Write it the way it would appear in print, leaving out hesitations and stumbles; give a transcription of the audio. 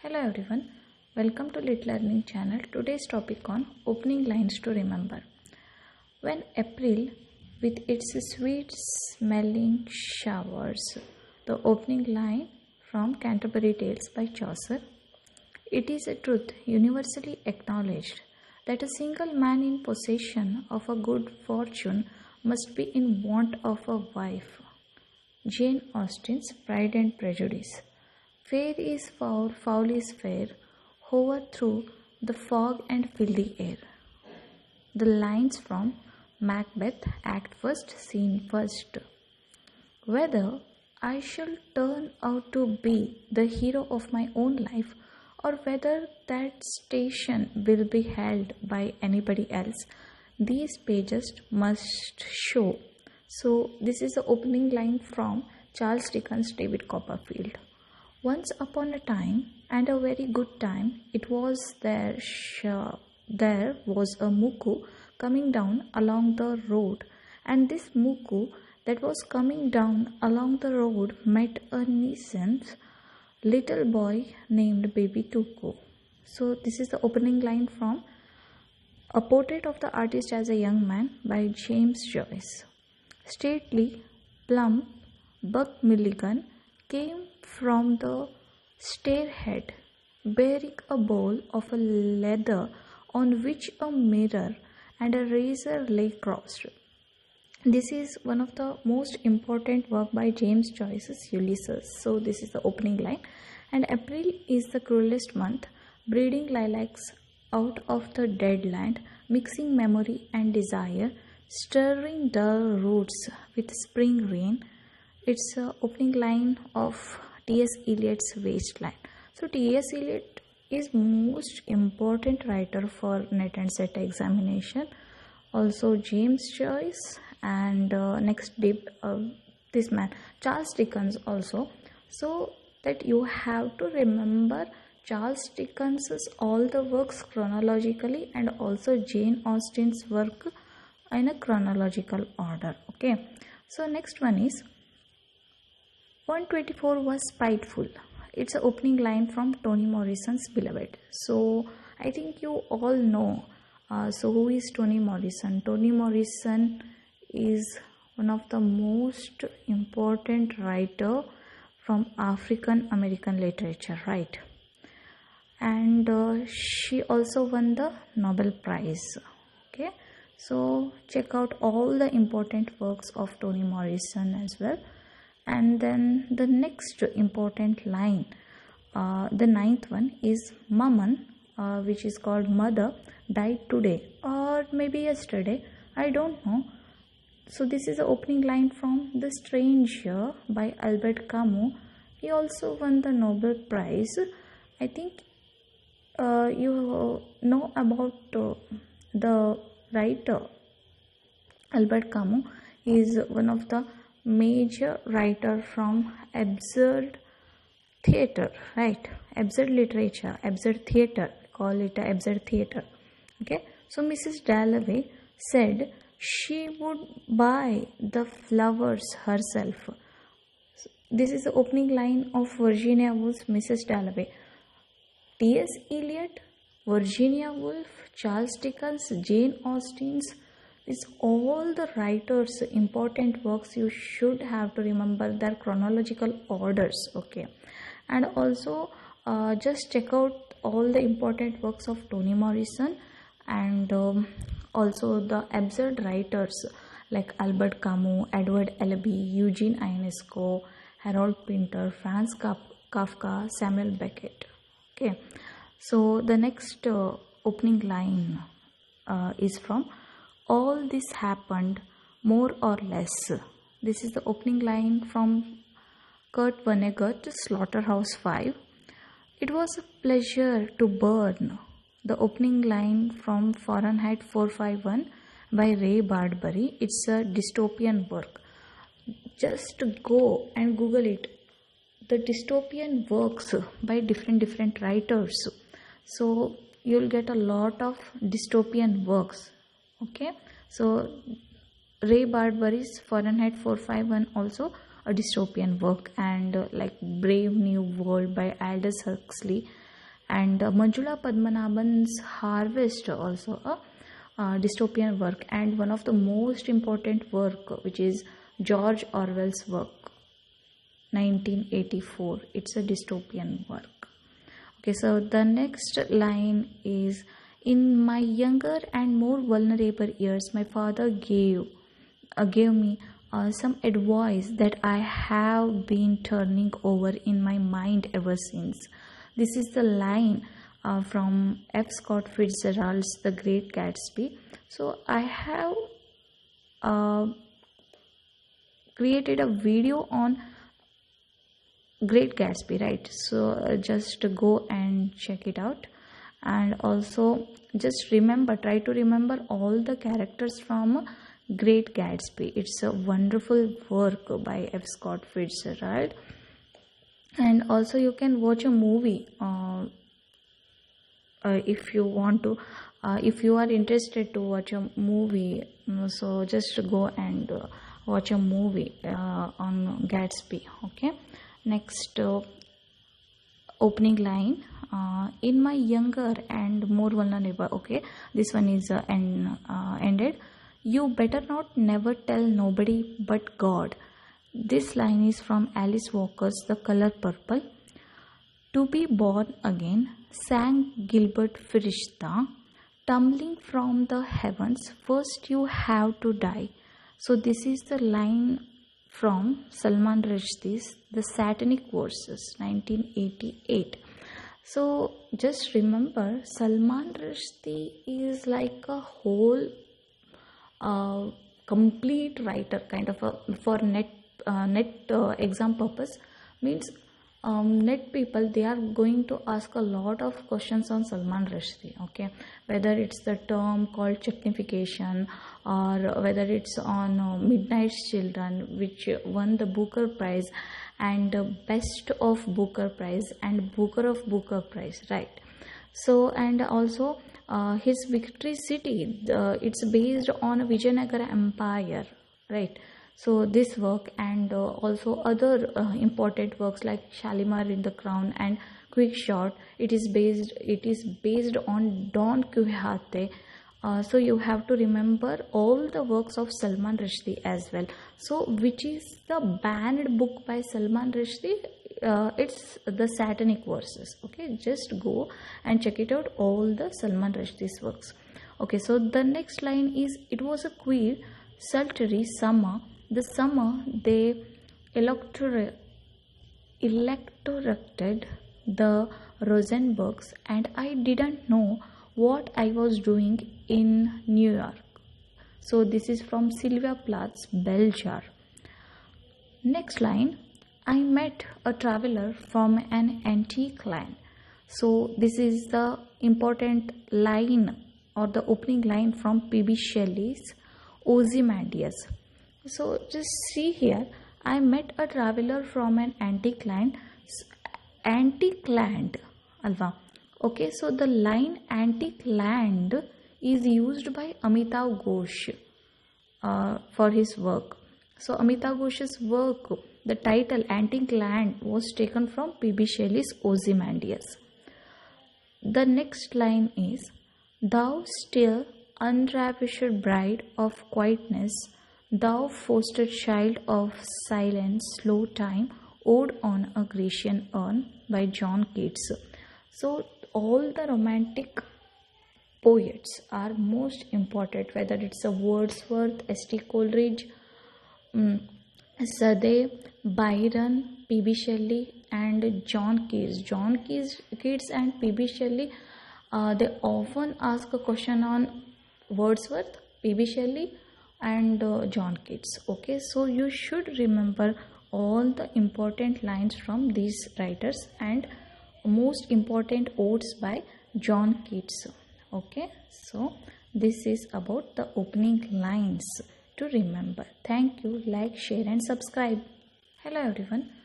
Hello everyone, welcome to Lit Learning channel. Today's topic on opening lines to remember. When April with its sweet smelling showers, the opening line from Canterbury Tales by Chaucer. It is a truth universally acknowledged that a single man in possession of a good fortune must be in want of a wife. Jane Austen's Pride and Prejudice. Fair is foul, foul is fair, hover through the fog and fill the air. The lines from Macbeth, Act 1st, Scene 1st. Whether I shall turn out to be the hero of my own life, or whether that station will be held by anybody else, these pages must show. So, this is the opening line from Charles Dickens' David Copperfield. Once upon a time, and a very good time, it was there was a muku coming down along the road, and this muku that was coming down along the road met a nuisance little boy named Baby Tuku. So this is the opening line from A Portrait of the Artist as a Young Man by James Joyce. Stately, plump Buck Milligan came from the stairhead, bearing a bowl of leather on which a mirror and a razor lay crossed. This is one of the most important work by James Joyce's Ulysses. So this is the opening line. And April is the cruelest month, breeding lilacs out of the dead land, mixing memory and desire, stirring dull roots with spring rain. It's the opening line of T.S. Eliot's Wasteland. So T.S. Eliot is most important writer for NET and SET examination. Also James Joyce and this man Charles Dickens also. So that you have to remember Charles Dickens's all the works chronologically and also Jane Austen's work in a chronological order. Okay. So next one is 124 was spiteful. It's an opening line from Toni Morrison's Beloved. So I think you all know. So who is Toni Morrison? Toni Morrison is one of the most important writer from African American literature, right? And she also won the Nobel Prize. Okay, so check out all the important works of Toni Morrison as well. And then the next important line, the ninth one is Maman, which is called Mother, died today or maybe yesterday, I don't know. So this is the opening line from The Stranger by Albert Camus. He also won the Nobel Prize. I think you know about the writer Albert Camus. He is one of the major writer from absurd theater, right? Absurd literature, absurd theater, call it a absurd theater. Okay, so Mrs. Dalloway said she would buy the flowers herself. This is the opening line of Virginia Woolf's Mrs. Dalloway. T.S. Eliot, Virginia Woolf, Charles Dickens, Jane Austen's, it's all the writers' important works. You should have to remember their chronological orders. Okay, and also just check out all the important works of Toni Morrison and also the absurd writers like Albert Camus, Edward Albee, Eugene Ionesco, Harold Pinter, Franz Kafka, Samuel Beckett. Okay, so the next opening line is from All This Happened More or Less. This is the opening line from Kurt Vonnegut's Slaughterhouse-Five. It was a pleasure to burn. The opening line from Fahrenheit 451 by Ray Bradbury. It's a dystopian work. Just go and Google it. The dystopian works by different writers. So you'll get a lot of dystopian works. Okay, so Ray Bradbury's Fahrenheit 451 also a dystopian work, and like Brave New World by Aldous Huxley and Manjula Padmanabhan's Harvest, also a dystopian work, and one of the most important work, which is George Orwell's work 1984. It's a dystopian work. Okay, so the next line is, in my younger and more vulnerable years, my father gave me some advice that I have been turning over in my mind ever since. This is the line from F. Scott Fitzgerald's The Great Gatsby. So I have created a video on Great Gatsby, right? So just go and check it out, and also just try to remember all the characters from Great Gatsby. It's a wonderful work by F. Scott Fitzgerald. And also you can watch a movie if you want to, if you are interested to watch a movie, so just go and watch a movie on Gatsby. Okay, next opening line, in my younger and more vulnerable. Okay, this one is ended. You better not never tell nobody but God. This line is from Alice Walker's The Color Purple. To be born again, sang Gilbert Firishta, tumbling from the heavens, first you have to die. So this is the line from Salman Rushdie's The Satanic Verses 1988. So just remember, Salman Rushdie is like a whole complete writer, kind of a, for net exam purpose, means net people, they are going to ask a lot of questions on Salman Rushdie. Okay, whether it's the term called chutnification, or whether it's on Midnight's Children, which won the Booker Prize, and Best of Booker Prize, and Booker of Booker Prize, right? So, and also his Victory City, it's based on Vijayanagara Empire, right? So this work, and also other important works like Shalimar in the Crown and Quick Shot, it is based on Don Quixote. So you have to remember all the works of Salman Rushdie as well. So which is the banned book by Salman Rushdie? It's The Satanic Verses. Okay, just go and check it out, all the Salman Rushdie's works. Okay, so the next line is, it was a queer, sultry summer. The summer they electorated the Rosenbergs, and I didn't know what I was doing in New York. So this is from Sylvia Plath's Bell Jar. Next line, I met a traveler from an antique land. So this is the important line, or the opening line from P.B. Shelley's Ozymandias. So just see here, I met a traveler from an antique land. Antique land, alva. Okay, so the line antique land is used by Amitav Ghosh for his work. So Amitav Ghosh's work, the title Antique Land, was taken from P.B. Shelley's Ozymandias. The next line is, thou still unravished bride of quietness, thou foster child of silence, slow time, ode on a Grecian urn, by John Keats. So all the romantic poets are most important, whether it's a Wordsworth, S.T. Coleridge, Sade, Byron, P.B. Shelley, and John Keats. John Keats and P.B. Shelley, they often ask a question on Wordsworth, P.B. Shelley, and John Keats. Okay, so you should remember all the important lines from these writers, and most important odes by John Keats. Okay, so this is about the opening lines to remember. Thank you. Like, share and subscribe. Hello everyone.